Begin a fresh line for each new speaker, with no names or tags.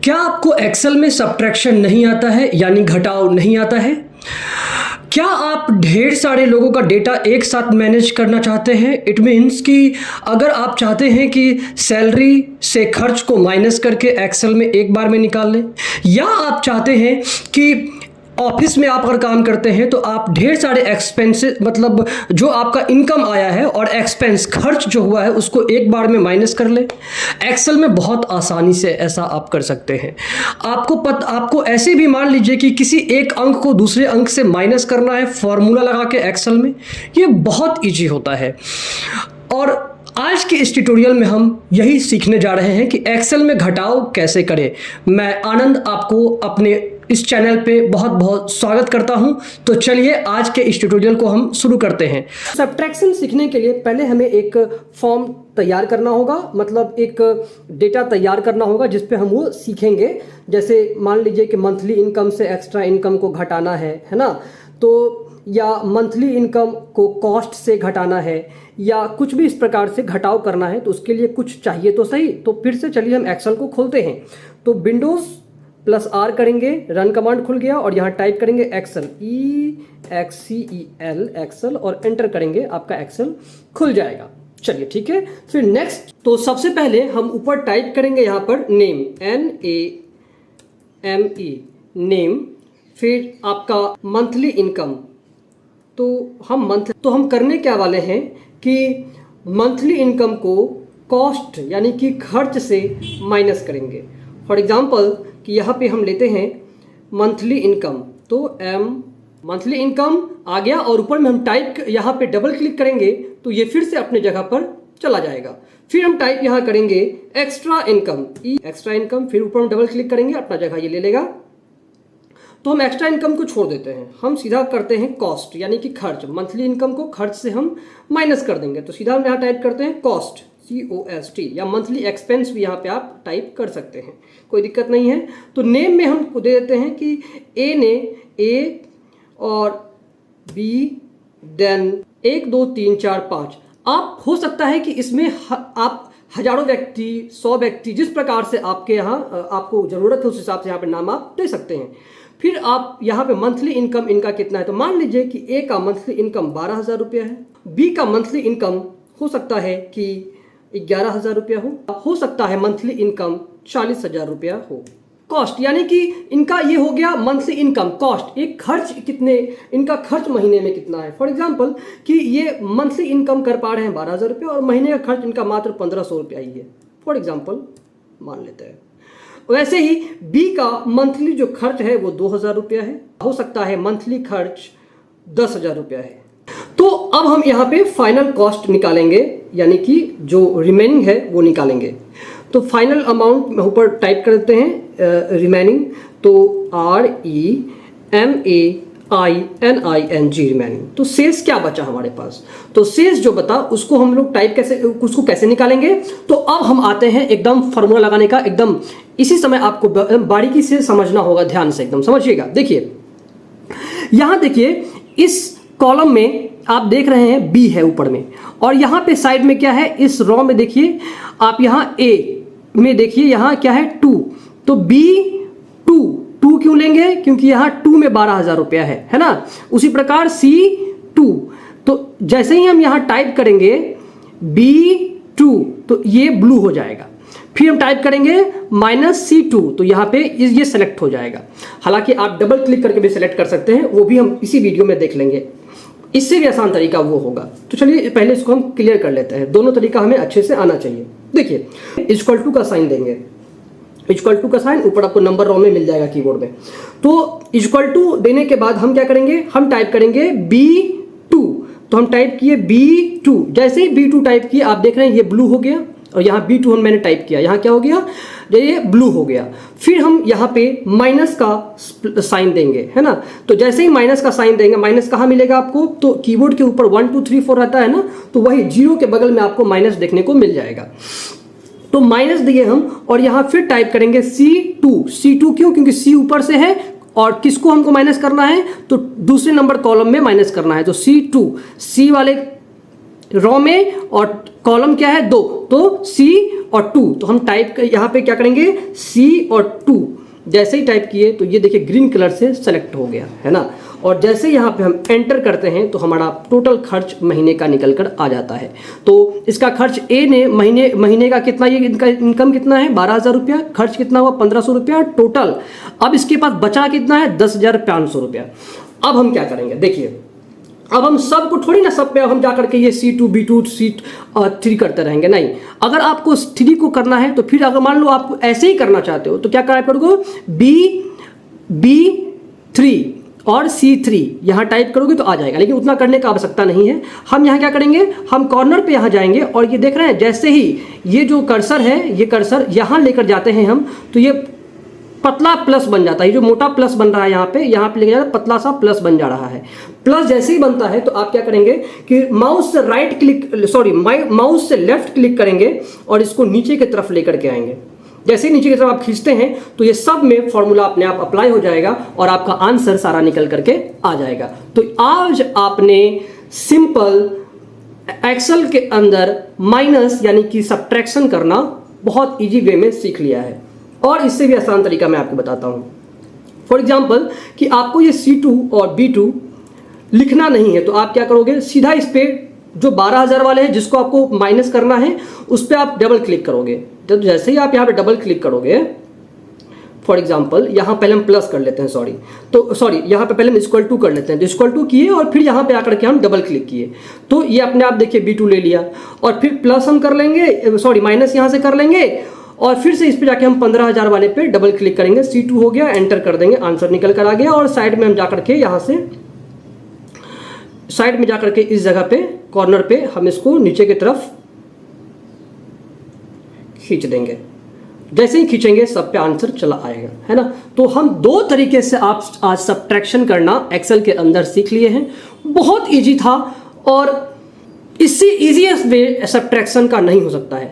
क्या आपको एक्सेल में सब्ट्रैक्शन नहीं आता है, यानी घटाव नहीं आता है? क्या आप ढेर सारे लोगों का डेटा एक साथ मैनेज करना चाहते हैं? इट मीन्स कि अगर आप चाहते हैं कि सैलरी से खर्च को माइनस करके एक्सेल में एक बार में निकाल लें, या आप चाहते हैं कि ऑफिस में आप अगर काम करते हैं तो आप ढेर सारे एक्सपेंसेस, मतलब जो आपका इनकम आया है और एक्सपेंस खर्च जो हुआ है उसको एक बार में माइनस कर ले। एक्सेल में बहुत आसानी से ऐसा आप कर सकते हैं। आपको ऐसे भी मान लीजिए कि किसी एक अंक को दूसरे अंक से माइनस करना है फॉर्मूला लगा के एक्सेल में, ये बहुत ईजी होता है। और आज के इस ट्यूटोरियल में हम यही सीखने जा रहे हैं कि एक्सेल में घटाव कैसे करें। मैं आनंद आपको अपने इस चैनल पे बहुत बहुत स्वागत करता हूं। तो चलिए आज के इस ट्यूटोरियल को हम शुरू करते हैं। सब्ट्रैक्शन सीखने के लिए पहले हमें एक फॉर्म तैयार करना होगा, मतलब एक डेटा तैयार करना होगा जिस पे हम वो सीखेंगे। जैसे मान लीजिए कि मंथली इनकम से एक्स्ट्रा इनकम को घटाना है ना, तो या मंथली इनकम को कॉस्ट से घटाना है, या कुछ भी इस प्रकार से घटाव करना है, तो उसके लिए कुछ चाहिए तो सही। तो फिर से चलिए हम एक्सेल को खोलते हैं। तो विंडोज़+R करेंगे, रन कमांड खुल गया और यहाँ टाइप करेंगे एक्सेल, EXCEL एक्सेल, और एंटर करेंगे, आपका एक्सेल खुल जाएगा। चलिए ठीक है, फिर नेक्स्ट। तो सबसे पहले हम ऊपर टाइप करेंगे यहाँ पर नेम, NAME नेम, फिर आपका मंथली इनकम। तो हम करने क्या वाले हैं कि मंथली इनकम को कॉस्ट यानी कि खर्च से माइनस करेंगे। फॉर एग्जांपल कि यहाँ पे हम लेते हैं मंथली इनकम, तो मंथली इनकम आ गया और ऊपर में हम टाइप यहाँ पे डबल क्लिक करेंगे तो ये फिर से अपने जगह पर चला जाएगा। फिर हम टाइप यहाँ करेंगे एक्स्ट्रा इनकम, एक्स्ट्रा इनकम, फिर ऊपर हम डबल क्लिक करेंगे, अपना जगह ये ले लेगा। तो हम एक्स्ट्रा इनकम को छोड़ देते हैं, हम सीधा करते हैं कॉस्ट यानी कि खर्च। मंथली इनकम को खर्च से हम माइनस कर देंगे, तो सीधा हम यहाँ टाइप करते हैं कॉस्ट, COST, या मंथली एक्सपेंस भी यहाँ पे आप टाइप कर सकते हैं, कोई दिक्कत नहीं है। तो नेम में हम दे देते हैं कि A और B, देन 1 2 3 4 5। आप हो सकता है कि इसमें आप हजारों व्यक्ति, 100 व्यक्ति, जिस प्रकार से आपके यहाँ आपको ज़रूरत है उस हिसाब से यहाँ पे नाम आप दे सकते हैं। फिर आप यहाँ पे मंथली इनकम इनका कितना है, तो मान लीजिए कि A का मंथली इनकम 12,000 रुपया है, B का मंथली इनकम हो सकता है कि 11,000 रुपया हो सकता है मंथली इनकम 40,000 रुपया हो। कॉस्ट यानी कि इनका ये हो गया मंथली इनकम, कॉस्ट एक खर्च कितने, इनका खर्च महीने में कितना है। फॉर एग्जांपल कि ये मंथली इनकम कर पा रहे हैं 12,000 रुपये और महीने का खर्च इनका मात्र 1,500 रुपया ही है, फॉर एग्जांपल मान लेते हैं। वैसे ही बी का मंथली जो खर्च है वो 2,000 रुपया है, हो सकता है मंथली खर्च 10,000 रुपया है। तो अब हम यहाँ पे फाइनल कॉस्ट निकालेंगे, यानी कि जो रिमेनिंग है वो निकालेंगे। तो फाइनल अमाउंट में ऊपर टाइप करते हैं रिमेनिंग, तो REMAINING रिमेनिंग। तो शेष क्या बचा हमारे पास, तो शेष जो बता उसको हम लोग उसको कैसे निकालेंगे। तो अब हम आते हैं एकदम फार्मूला लगाने का, एकदम इसी समय आपको बारीकी से समझना होगा, ध्यान से एकदम समझिएगा। देखिए यहाँ देखिए इस कॉलम में आप देख रहे हैं B है ऊपर में, और यहाँ पे साइड में क्या है, इस रो में देखिए आप यहाँ A में देखिए यहाँ क्या है 2, तो B 2 क्यों लेंगे, क्योंकि यहाँ 2 में 12,000 रुपया है ना। उसी प्रकार C2, तो जैसे ही हम यहाँ टाइप करेंगे B2 तो ये ब्लू हो जाएगा। फिर हम टाइप करेंगे -C2, तो यहाँ पे ये सेलेक्ट हो जाएगा। हालांकि आप डबल क्लिक करके भी सेलेक्ट कर सकते हैं, वो भी हम इसी वीडियो में देख लेंगे। इससे भी आसान तरीका वो होगा। तो चलिए पहले इसको हम क्लियर कर लेते हैं, दोनों तरीका हमें अच्छे से आना चाहिए। देखिए इक्वल टू का साइन देंगे, इक्वल टू का साइन ऊपर आपको नंबर रो में मिल जाएगा कीबोर्ड में। तो इक्वल टू देने के बाद हम क्या करेंगे, हम टाइप करेंगे B2, तो हम टाइप किए B2। जैसे ही B2 टाइप किए आप देख रहे हैं ये ब्लू हो गया, और यहाँ B2 मैंने टाइप किया, यहाँ क्या हो गया, ये ब्लू हो गया। फिर हम यहाँ पे माइनस का साइन देंगे, है ना। तो जैसे ही माइनस का साइन देंगे, माइनस कहाँ मिलेगा आपको, तो कीबोर्ड के ऊपर 1 2 3 4 रहता है ना, तो वही 0 के बगल में आपको माइनस देखने को मिल जाएगा। तो माइनस दिए हम, और यहाँ फिर टाइप करेंगे C2 क्यों, क्योंकि C ऊपर से है और किसको हमको माइनस करना है, तो दूसरे नंबर कॉलम में माइनस करना है। तो C2, C वाले रो में और कॉलम क्या है 2, तो C और 2, तो हम टाइप यहाँ पे क्या करेंगे C और 2। जैसे ही टाइप किए तो ये देखिए ग्रीन कलर से सेलेक्ट हो गया है ना। और जैसे यहाँ पे हम एंटर करते हैं तो हमारा टोटल खर्च महीने का निकल कर आ जाता है। तो इसका खर्च ए ने महीने का कितना, ये इनका इनकम कितना है 12,000 रुपया, खर्च कितना हुआ 1,500 रुपया टोटल। अब इसके पास बचा कितना है 10,500 रुपया। अब हम क्या करेंगे देखिए, अब हम सबको थोड़ी ना सब पे हम जा करके ये C2 B2 C3 करते रहेंगे, नहीं। अगर आपको 3 को करना है तो फिर अगर मान लो आप ऐसे ही करना चाहते हो तो क्या टाइप करोगे B3 और C3 यहाँ टाइप करोगे तो आ जाएगा, लेकिन उतना करने का आवश्यकता नहीं है। हम यहाँ क्या करेंगे, हम कॉर्नर पे यहाँ जाएंगे और ये देख रहे हैं जैसे ही ये जो कर्सर है, ये कर्सर यहाँ लेकर जाते हैं हम तो ये पतला प्लस बन जाता है। जो मोटा प्लस बन रहा है यहाँ पे लेके जाता है, पतला सा प्लस बन जा रहा है। प्लस जैसे ही बनता है तो आप क्या करेंगे कि माउस से माउस से लेफ्ट क्लिक करेंगे और इसको नीचे की तरफ लेकर के आएंगे। जैसे ही नीचे की तरफ आप खींचते हैं तो ये सब में फॉर्मूला अपने आप अप्लाई हो जाएगा और आपका आंसर सारा निकल करके आ जाएगा। तो आज आपने सिंपल एक्सेल के अंदर माइनस यानी कि सब्ट्रैक्शन करना बहुत इजी वे में सीख लिया है। और इससे भी आसान तरीका मैं आपको बताता हूं। फॉर एग्जाम्पल कि आपको ये C2 और B2 लिखना नहीं है तो आप क्या करोगे, सीधा इस पे जो 12,000 वाले हैं जिसको आपको माइनस करना है उस पर आप डबल क्लिक करोगे। तो जैसे ही आप यहाँ पे डबल क्लिक करोगे, फॉर एग्जाम्पल यहाँ पहले हम प्लस कर लेते हैं, यहाँ पे पहले हम इक्वल टू कर लेते हैं। तो इक्वल टू किए और फिर यहाँ पे आकर के हम डबल क्लिक किए तो ये अपने आप देखिए B2 ले लिया। और फिर प्लस हम कर लेंगे, माइनस यहाँ से कर लेंगे और फिर से इस पे जाके हम 15,000 वाले पे डबल क्लिक करेंगे। C2 हो गया, एंटर कर देंगे, आंसर निकल कर आ गया। और साइड में हम जाकर के यहाँ से साइड में जाकर के इस जगह पे कॉर्नर पे हम इसको नीचे की तरफ खींच देंगे। जैसे ही खींचेंगे सब पे आंसर चला आएगा, है ना। तो हम 2 तरीके से आप आज सब्ट्रैक्शन करना एक्सेल के अंदर सीख लिए हैं। बहुत इजी था और इससे इजीएस्ट वे सब्ट्रैक्शन का नहीं हो सकता है।